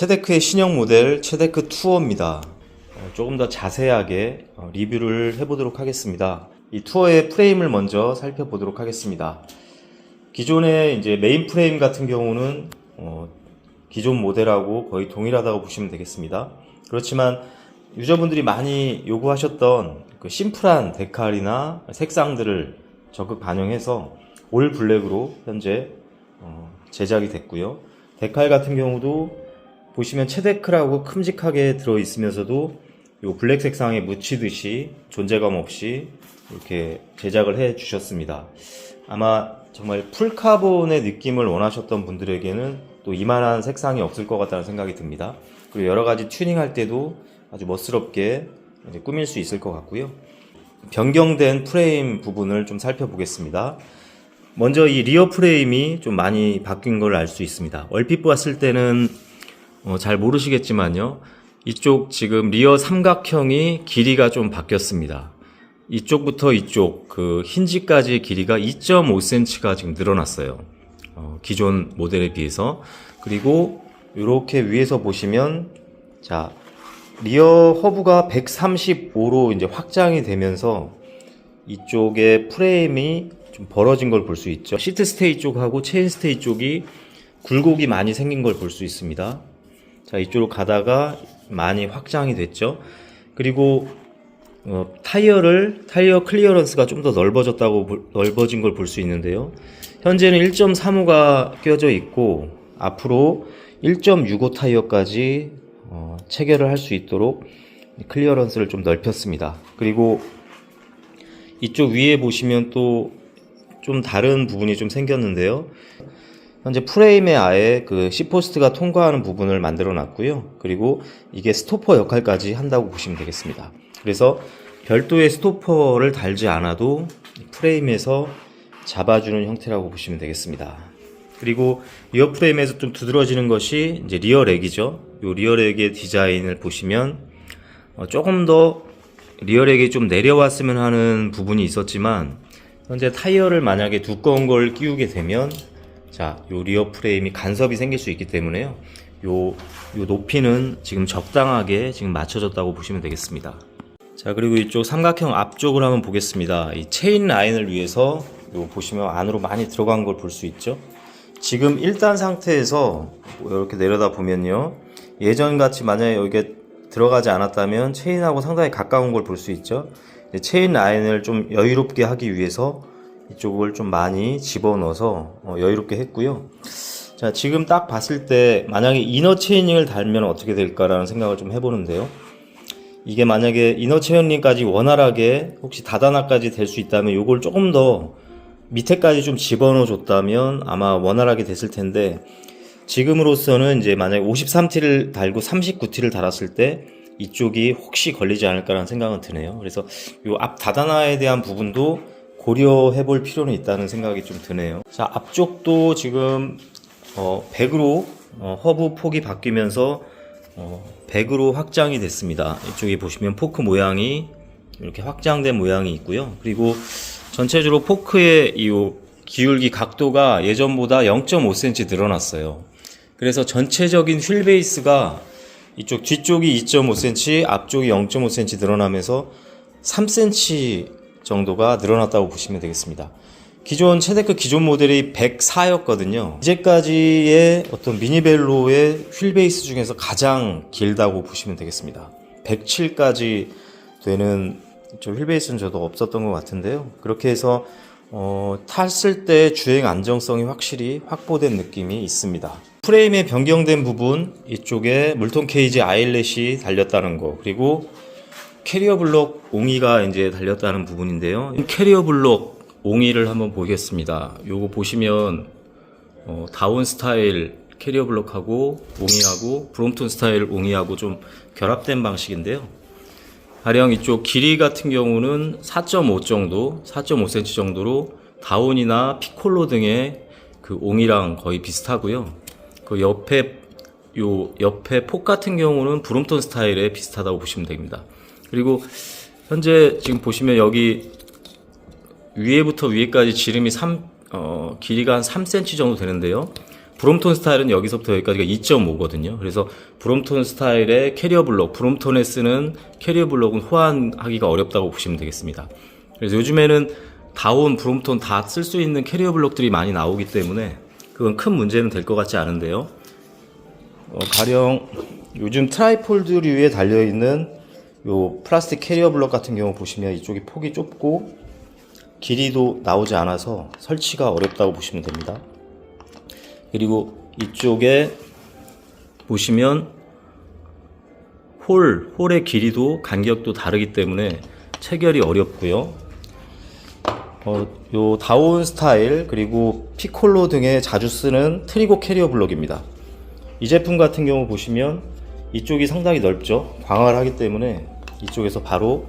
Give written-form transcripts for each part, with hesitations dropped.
체데크의 신형 모델 체데크 투어입니다. 조금 더 자세하게 리뷰를 해보도록 하겠습니다. 이 투어의 프레임을 먼저 살펴보도록 하겠습니다. 기존의 이제 메인 프레임 같은 경우는 기존 모델하고 거의 동일하다고 보시면 되겠습니다. 그렇지만 유저분들이 많이 요구하셨던 그 심플한 데칼이나 색상들을 적극 반영해서 올 블랙으로 현재 제작이 됐고요. 데칼 같은 경우도 보시면 체데크라고 큼직하게 들어있으면서도 요 블랙 색상에 묻히듯이 존재감 없이 이렇게 제작을 해 주셨습니다. 아마 정말 풀카본의 느낌을 원하셨던 분들에게는 또 이만한 색상이 없을 것 같다는 생각이 듭니다. 그리고 여러가지 튜닝할 때도 아주 멋스럽게 이제 꾸밀 수 있을 것 같고요. 변경된 프레임 부분을 좀 살펴보겠습니다. 먼저 이 리어 프레임이 좀 많이 바뀐 걸 알 수 있습니다. 얼핏 봤을 때는 잘 모르시겠지만요, 이쪽 지금 리어 삼각형이 길이가 좀 바뀌었습니다. 이쪽부터 이쪽 그 힌지까지의 길이가 2.5cm가 지금 늘어났어요. 기존 모델에 비해서. 그리고 이렇게 위에서 보시면 자, 리어 허브가 135로 이제 확장이 되면서 이쪽에 프레임이 좀 벌어진 걸 볼 수 있죠. 시트 스테이 쪽하고 체인 스테이 쪽이 굴곡이 많이 생긴 걸 볼 수 있습니다. 자, 이쪽으로 가다가 많이 확장이 됐죠. 그리고 타이어 클리어런스가 좀 더 넓어진 걸 볼 수 있는데요. 현재는 1.35가 껴져 있고 앞으로 1.65 타이어까지 체결을 할 수 있도록 클리어런스를 좀 넓혔습니다. 그리고 이쪽 위에 보시면 또 좀 다른 부분이 좀 생겼는데요. 현재 프레임에 아예 그 C포스트가 통과하는 부분을 만들어 놨고요. 그리고 이게 스토퍼 역할까지 한다고 보시면 되겠습니다. 그래서 별도의 스토퍼를 달지 않아도 프레임에서 잡아주는 형태라고 보시면 되겠습니다. 그리고 리어 프레임에서 좀 두드러지는 것이 이제 리어렉이죠. 이 리어렉의 디자인을 보시면 조금 더 리어렉이 좀 내려왔으면 하는 부분이 있었지만, 현재 타이어를 만약에 두꺼운 걸 끼우게 되면 자, 요 리어 프레임이 간섭이 생길 수 있기 때문에요. 요 높이는 지금 적당하게 지금 맞춰졌다고 보시면 되겠습니다. 자, 그리고 이쪽 삼각형 앞쪽을 한번 보겠습니다. 이 체인 라인을 위해서 요 보시면 안으로 많이 들어간 걸 볼 수 있죠. 지금 1단 상태에서 이렇게 내려다 보면요, 예전같이 만약에 여기에 들어가지 않았다면 체인하고 상당히 가까운 걸 볼 수 있죠. 체인 라인을 좀 여유롭게 하기 위해서 이쪽을 좀 많이 집어넣어서 여유롭게 했고요. 자, 지금 딱 봤을 때 만약에 이너 체이닝을 달면 어떻게 될까라는 생각을 좀 해보는데요. 이게 만약에 이너 체이닝까지 원활하게 혹시 다다나까지 될 수 있다면 요걸 조금 더 밑에까지 좀 집어넣어 줬다면 아마 원활하게 됐을 텐데, 지금으로서는 이제 만약에 53T를 달고 39T를 달았을 때 이쪽이 혹시 걸리지 않을까라는 생각은 드네요. 그래서 요 앞 다다나에 대한 부분도 고려해 볼 필요는 있다는 생각이 좀 드네요. 자, 앞쪽도 지금 100으로 허브 폭이 바뀌면서 100으로 확장이 됐습니다. 이쪽에 보시면 포크 모양이 이렇게 확장된 모양이 있고요. 그리고 전체적으로 포크의 이 기울기 각도가 예전보다 0.5cm 늘어났어요. 그래서 전체적인 휠 베이스가 이쪽 뒤쪽이 2.5cm, 앞쪽이 0.5cm 늘어나면서 3cm 정도가 늘어났다고 보시면 되겠습니다. 기존 체데크 기존 모델이 104였거든요. 이제까지의 어떤 미니벨로의 휠 베이스 중에서 가장 길다고 보시면 되겠습니다. 107까지 되는 휠 베이스는 저도 없었던 것 같은데요. 그렇게 해서 탔을 때 주행 안정성이 확실히 확보된 느낌이 있습니다. 프레임의 변경된 부분, 이쪽에 물통 케이지 아일렛이 달렸다는 거, 그리고 캐리어 블록 옹이가 이제 달렸다는 부분인데요. 캐리어 블록 옹이를 한번 보겠습니다. 요거 보시면 다운 스타일 캐리어 블록하고 옹이하고 브롬톤 스타일 옹이하고 좀 결합된 방식인데요. 가령 이쪽 길이 같은 경우는 4.5 정도, 4.5cm 정도로 다운이나 피콜로 등의 그 옹이랑 거의 비슷하고요. 그 옆에 폭 같은 경우는 브롬톤 스타일에 비슷하다고 보시면 됩니다. 그리고 현재 지금 보시면 여기 위에부터 위에까지 지름이 길이가 한 3cm 정도 되는데요. 브롬톤 스타일은 여기서부터 여기까지가 2.5거든요. 그래서 브롬톤 스타일의 캐리어 블록, 브롬톤에 쓰는 캐리어 블록은 호환하기가 어렵다고 보시면 되겠습니다. 그래서 요즘에는 다운, 브롬톤 다 쓸 수 있는 캐리어 블록들이 많이 나오기 때문에 그건 큰 문제는 될 것 같지 않은데요. 가령 요즘 트라이폴드류에 달려있는 요 플라스틱 캐리어 블록 같은 경우 보시면 이쪽이 폭이 좁고 길이도 나오지 않아서 설치가 어렵다고 보시면 됩니다. 그리고 이쪽에 보시면 홀의 길이도 간격도 다르기 때문에 체결이 어렵고요. 요 다운 스타일 그리고 피콜로 등에 자주 쓰는 트리고 캐리어 블록입니다. 이 제품 같은 경우 보시면 이쪽이 상당히 넓죠. 광활 하기 때문에 이쪽에서 바로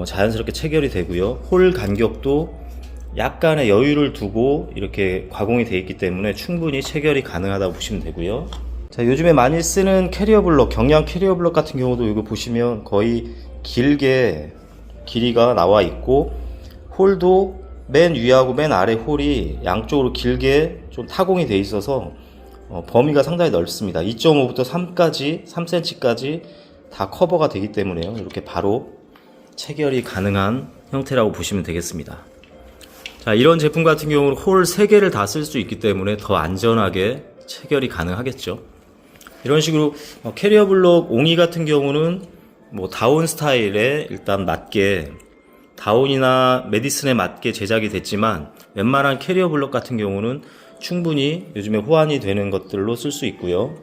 자연스럽게 체결이 되고요. 홀 간격도 약간의 여유를 두고 이렇게 가공이 되어 있기 때문에 충분히 체결이 가능하다고 보시면 되고요. 자, 요즘에 많이 쓰는 캐리어 블록, 경량 캐리어 블록 같은 경우도 이거 보시면 거의 길게 길이가 나와 있고 홀도 맨 위하고 맨 아래 홀이 양쪽으로 길게 좀 타공이 되어 있어서 범위가 상당히 넓습니다. 2.5부터 3까지 3cm까지 다 커버가 되기 때문에요. 이렇게 바로 체결이 가능한 형태라고 보시면 되겠습니다. 자, 이런 제품 같은 경우는 홀 3개를 다 쓸 수 있기 때문에 더 안전하게 체결이 가능하겠죠. 이런 식으로 캐리어 블록 옹이 같은 경우는 뭐 다운 스타일에 일단 맞게 다운이나 메디슨에 맞게 제작이 됐지만 웬만한 캐리어 블록 같은 경우는 충분히 요즘에 호환이 되는 것들로 쓸 수 있고요.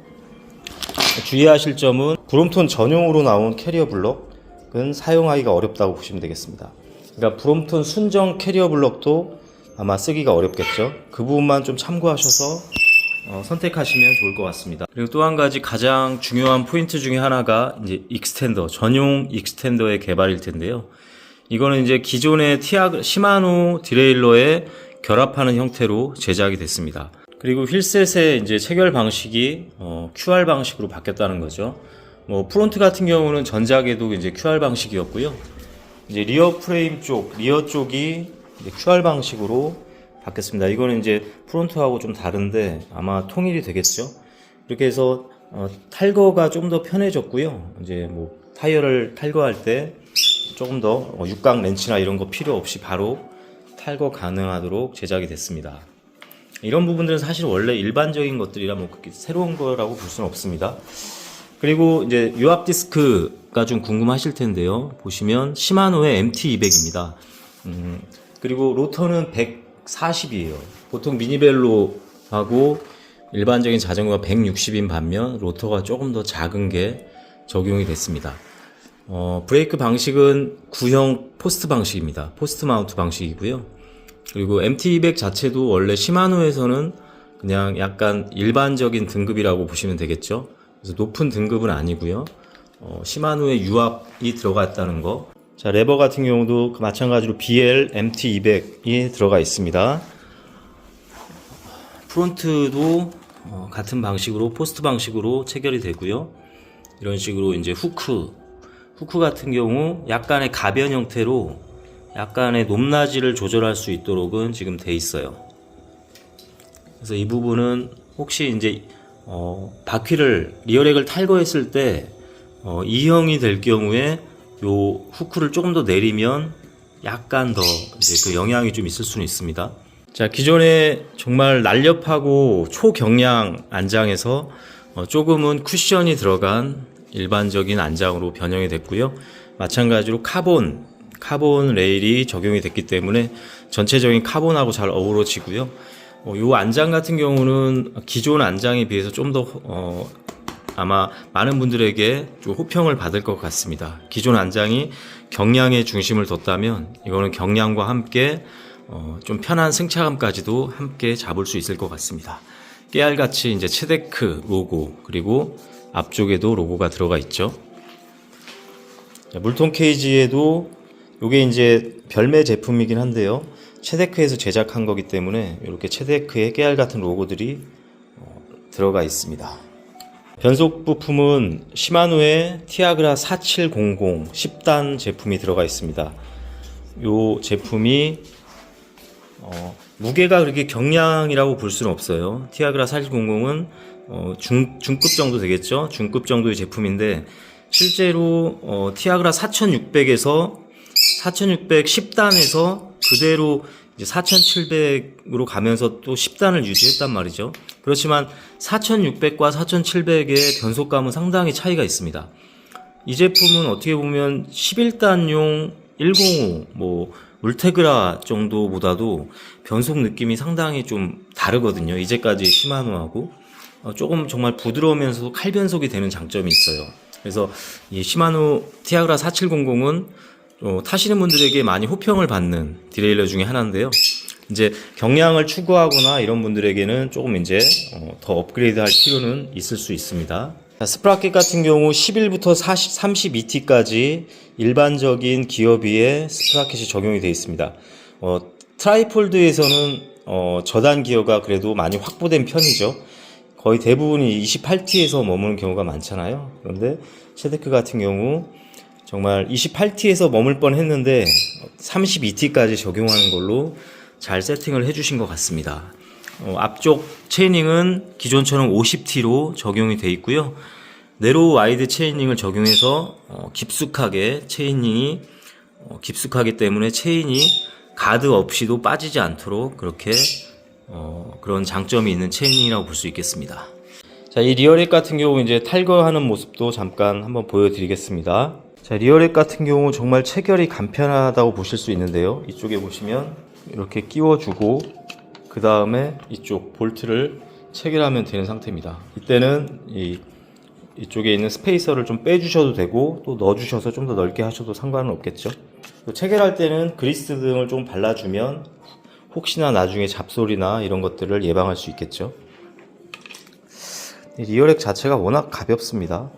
주의하실 점은 브롬톤 전용으로 나온 캐리어 블록은 사용하기가 어렵다고 보시면 되겠습니다. 그러니까 브롬톤 순정 캐리어 블록도 아마 쓰기가 어렵겠죠. 그 부분만 좀 참고하셔서 선택하시면 좋을 것 같습니다. 그리고 또 한 가지 가장 중요한 포인트 중에 하나가 이제 익스텐더, 전용 익스텐더의 개발일 텐데요. 이거는 이제 기존의 시마노 디레일러에 결합하는 형태로 제작이 됐습니다. 그리고 휠셋의 이제 체결 방식이 QR 방식으로 바뀌었다는 거죠. 뭐 프론트 같은 경우는 전작에도 이제 QR 방식이었고요. 이제 리어 프레임 쪽, 리어 쪽이 이제 QR 방식으로 바뀌었습니다. 이거는 이제 프론트하고 좀 다른데 아마 통일이 되겠죠. 이렇게 해서 탈거가 좀 더 편해졌고요. 이제 뭐 타이어를 탈거할 때 조금 더 육각 렌치나 이런 거 필요 없이 바로 탈거 가능하도록 제작이 됐습니다. 이런 부분들은 사실 원래 일반적인 것들이라 뭐 그렇게 새로운 거라고 볼 수는 없습니다. 그리고 이제 유압 디스크가 좀 궁금하실 텐데요. 보시면 시마노의 MT200입니다. 그리고 로터는 140이에요. 보통 미니벨로하고 일반적인 자전거가 160인 반면 로터가 조금 더 작은 게 적용이 됐습니다. 브레이크 방식은 구형 포스트 방식입니다. 포스트 마운트 방식이고요. 그리고 MT200 자체도 원래 시마노에서는 그냥 약간 일반적인 등급이라고 보시면 되겠죠. 그래서 높은 등급은 아니고요. 시마노의 유압이 들어가 있다는 거. 자, 레버 같은 경우도 마찬가지로 BL MT200이 들어가 있습니다. 프론트도 같은 방식으로 포스트 방식으로 체결이 되고요. 이런 식으로 이제 후크 같은 경우 약간의 가변 형태로 약간의 높낮이를 조절할 수 있도록은 지금 돼 있어요. 그래서 이 부분은 혹시 이제 바퀴를 리어렉을 탈거했을 때 2형이 될 경우에 요 후크를 조금 더 내리면 약간 더 이제 그 영향이 좀 있을 수는 있습니다. 자, 기존에 정말 날렵하고 초경량 안장에서 조금은 쿠션이 들어간 일반적인 안장으로 변형이 됐고요. 마찬가지로 카본 레일이 적용이 됐기 때문에 전체적인 카본하고 잘 어우러지고요. 이 안장 같은 경우는 기존 안장에 비해서 좀 더 아마 많은 분들에게 좀 호평을 받을 것 같습니다. 기존 안장이 경량에 중심을 뒀다면 이거는 경량과 함께 좀 편한 승차감까지도 함께 잡을 수 있을 것 같습니다. 깨알같이 이제 체데크 로고 그리고 앞쪽에도 로고가 들어가 있죠. 자, 물통 케이지에도 이게 이제 별매 제품이긴 한데요. 체데크에서 제작한 거기 때문에 이렇게 체데크의 깨알 같은 로고들이 들어가 있습니다. 변속 부품은 시마노의 티아그라 4700 10단 제품이 들어가 있습니다. 이 제품이 무게가 그렇게 경량이라고 볼 수는 없어요. 티아그라 4700은 중급 정도 되겠죠. 중급 정도의 제품인데 실제로 티아그라 4600에서 4600 10단에서 그대로 이제 4700으로 가면서 또 10단을 유지했단 말이죠. 그렇지만 4600과 4700의 변속감은 상당히 차이가 있습니다. 이 제품은 어떻게 보면 11단용 105 뭐 울테그라 정도보다도 변속 느낌이 상당히 좀 다르거든요. 이제까지 시마노하고 조금 정말 부드러우면서도 칼변속이 되는 장점이 있어요. 그래서 이 시마노 티아그라 4700은 타시는 분들에게 많이 호평을 받는 디레일러 중에 하나인데요. 이제 경량을 추구하거나 이런 분들에게는 조금 이제 더 업그레이드 할 필요는 있을 수 있습니다. 자, 스프라켓 같은 경우 11부터 32T까지 일반적인 기어비에 스프라켓이 적용이 되어 있습니다. 트라이폴드에서는 저단 기어가 그래도 많이 확보된 편이죠. 거의 대부분이 28T에서 머무는 경우가 많잖아요. 그런데 셰데크 같은 경우 정말 28T에서 머물 뻔 했는데 32T까지 적용하는 걸로 잘 세팅을 해주신 것 같습니다. 앞쪽 체이닝은 기존처럼 50T로 적용이 되어 있고요. 네로우 와이드 체이닝을 적용해서 깊숙하게 체이닝이 깊숙하기 때문에 체인이 가드 없이도 빠지지 않도록 그렇게 그런 장점이 있는 체이닝이라고 볼 수 있겠습니다. 자, 이 리어렉 같은 경우 이제 탈거하는 모습도 잠깐 한번 보여드리겠습니다. 자, 리어렉 같은 경우 정말 체결이 간편하다고 보실 수 있는데요. 이쪽에 보시면 이렇게 끼워주고 그 다음에 이쪽 볼트를 체결하면 되는 상태입니다. 이때는 이쪽에 있는 스페이서를 좀 빼주셔도 되고 또 넣어주셔서 좀 더 넓게 하셔도 상관은 없겠죠. 체결할 때는 그리스 등을 좀 발라주면 혹시나 나중에 잡소리나 이런 것들을 예방할 수 있겠죠. 리어렉 자체가 워낙 가볍습니다.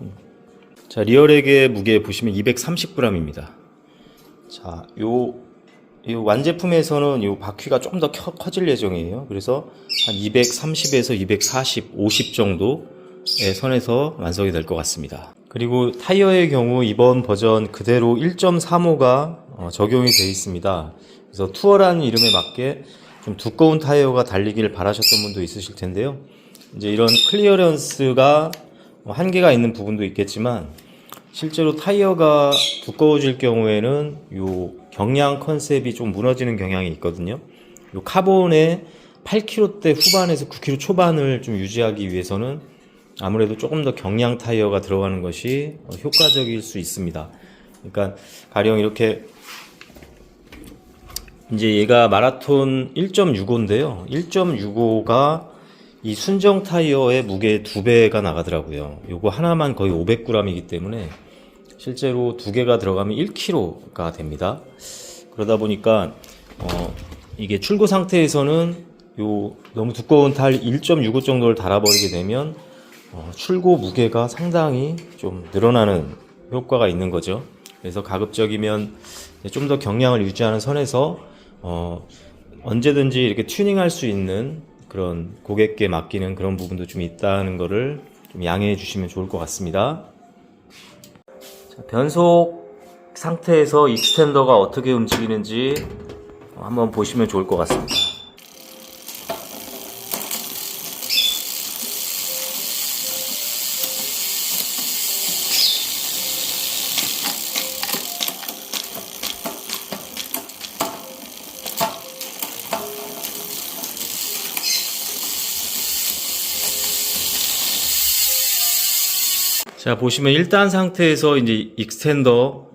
자, 리어렉의 무게 보시면 230g입니다. 자, 이 완제품에서는 이 바퀴가 좀 더 커질 예정이에요. 그래서 한 230에서 240, 50 정도의 선에서 완성이 될 것 같습니다. 그리고 타이어의 경우 이번 버전 그대로 1.35가 적용이 되어 있습니다. 그래서 투어라는 이름에 맞게 좀 두꺼운 타이어가 달리기를 바라셨던 분도 있으실 텐데요. 이제 이런 클리어런스가 한계가 있는 부분도 있겠지만 실제로 타이어가 두꺼워질 경우에는 요 경량 컨셉이 좀 무너지는 경향이 있거든요. 요 카본의 8kg대 후반에서 9kg 초반을 좀 유지하기 위해서는 아무래도 조금 더 경량 타이어가 들어가는 것이 효과적일 수 있습니다. 그러니까 가령 이렇게 이제 얘가 마라톤 1.65인데요. 1.65가 이 순정 타이어의 무게의 2배가 나가더라고요. 요거 하나만 거의 500g이기 때문에 실제로 2개가 들어가면 1kg가 됩니다. 그러다 보니까 이게 출고 상태에서는 요 너무 두꺼운 탈 1.65 정도를 달아버리게 되면 출고 무게가 상당히 좀 늘어나는 효과가 있는 거죠. 그래서 가급적이면 좀 더 경량을 유지하는 선에서 언제든지 이렇게 튜닝할 수 있는 그런 고객께 맡기는 그런 부분도 좀 있다는 거를 좀 양해해 주시면 좋을 것 같습니다. 자, 변속 상태에서 익스텐더가 어떻게 움직이는지 한번 보시면 좋을 것 같습니다. 자, 보시면 1단 상태에서 이제 익스텐더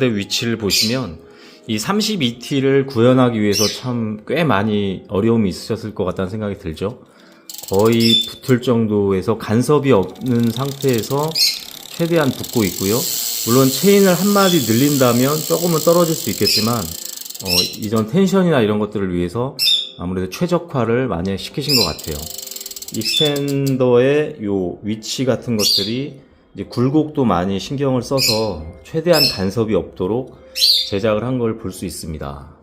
위치를 보시면 이 32T를 구현하기 위해서 참 꽤 많이 어려움이 있으셨을 것 같다는 생각이 들죠. 거의 붙을 정도에서 간섭이 없는 상태에서 최대한 붙고 있고요. 물론 체인을 한 마디 늘린다면 조금은 떨어질 수 있겠지만 이전 텐션이나 이런 것들을 위해서 아무래도 최적화를 많이 시키신 것 같아요. 익스텐더의 요 위치 같은 것들이 이제 굴곡도 많이 신경을 써서 최대한 간섭이 없도록 제작을 한 걸 볼 수 있습니다.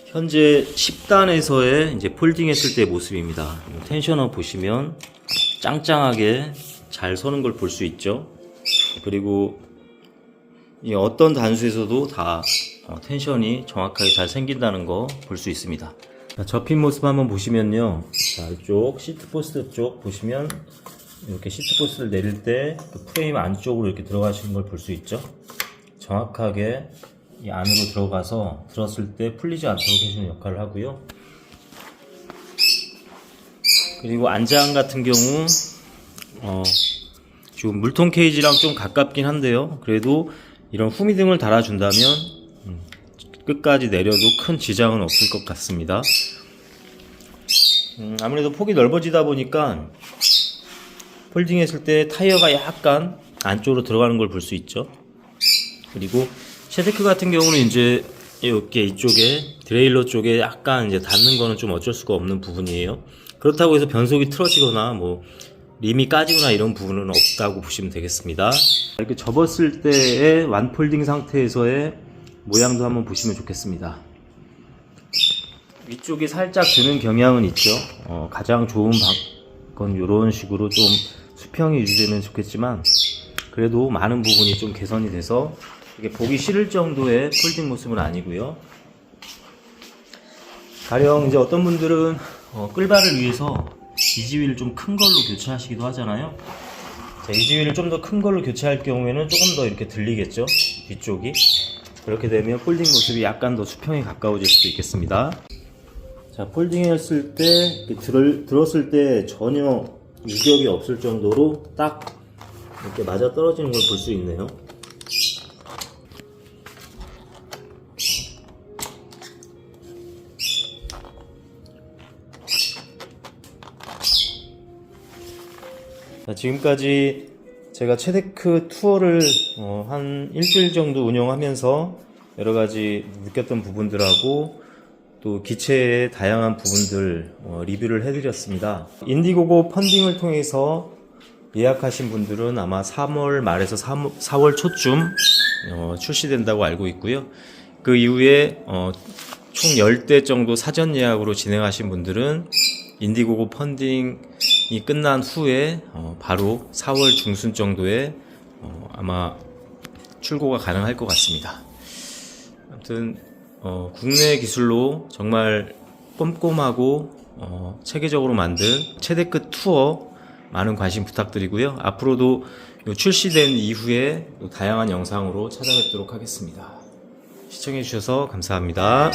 현재 10단에서의 이제 폴딩 했을 때의 모습입니다. 텐셔너 보시면 짱짱하게 잘 서는 걸 볼 수 있죠. 그리고 이 어떤 단수에서도 다 텐션이 정확하게 잘 생긴다는 거 볼 수 있습니다. 자, 접힌 모습 한번 보시면요. 자, 이쪽 시트포스트 쪽 보시면 이렇게 시트포스트를 내릴 때 그 프레임 안쪽으로 이렇게 들어가시는 걸 볼 수 있죠. 정확하게 이 안으로 들어가서 들었을 때 풀리지 않도록 해주는 역할을 하고요. 그리고 안장 같은 경우 지금 물통 케이지랑 좀 가깝긴 한데요. 그래도 이런 후미등을 달아준다면 끝까지 내려도 큰 지장은 없을 것 같습니다. 아무래도 폭이 넓어지다 보니까 폴딩 했을 때 타이어가 약간 안쪽으로 들어가는 걸 볼 수 있죠. 그리고 쉐데크 같은 경우는 이제 이렇게 이쪽에 드레일러 쪽에 약간 이제 닿는 거는 좀 어쩔 수가 없는 부분이에요. 그렇다고 해서 변속이 틀어지거나 뭐 림이 까지거나 이런 부분은 없다고 보시면 되겠습니다. 이렇게 접었을 때의 완폴딩 상태에서의 모양도 한번 보시면 좋겠습니다. 위쪽이 살짝 드는 경향은 있죠. 가장 좋은 건 이런 식으로 좀 수평이 유지되면 좋겠지만 그래도 많은 부분이 좀 개선이 돼서 이게 보기 싫을 정도의 폴딩 모습은 아니고요. 가령 이제 어떤 분들은 끌바를 위해서 이지위를 좀 큰 걸로 교체하시기도 하잖아요. 자, 이지위를 좀 더 큰 걸로 교체할 경우에는 조금 더 이렇게 들리겠죠, 뒤쪽이. 그렇게 되면 폴딩 모습이 약간 더 수평에 가까워질 수도 있겠습니다. 자, 폴딩 했을 때 들었을 때 전혀 유격이 없을 정도로 딱 이렇게 맞아 떨어지는 걸 볼 수 있네요. 자, 지금까지 제가 체데크 투어를 한 일주일 정도 운영하면서 여러가지 느꼈던 부분들하고 또 기체의 다양한 부분들 리뷰를 해드렸습니다. 인디고고 펀딩을 통해서 예약하신 분들은 아마 3월 말에서 4월 초쯤 출시된다고 알고 있고요. 그 이후에 총 10대 정도 사전 예약으로 진행하신 분들은 인디고고 펀딩이 끝난 후에 바로 4월 중순 정도에 아마 출고가 가능할 것 같습니다. 아무튼 국내 기술로 정말 꼼꼼하고 체계적으로 만든 체데크 투어 많은 관심 부탁드리고요. 앞으로도 출시된 이후에 다양한 영상으로 찾아뵙도록 하겠습니다. 시청해주셔서 감사합니다.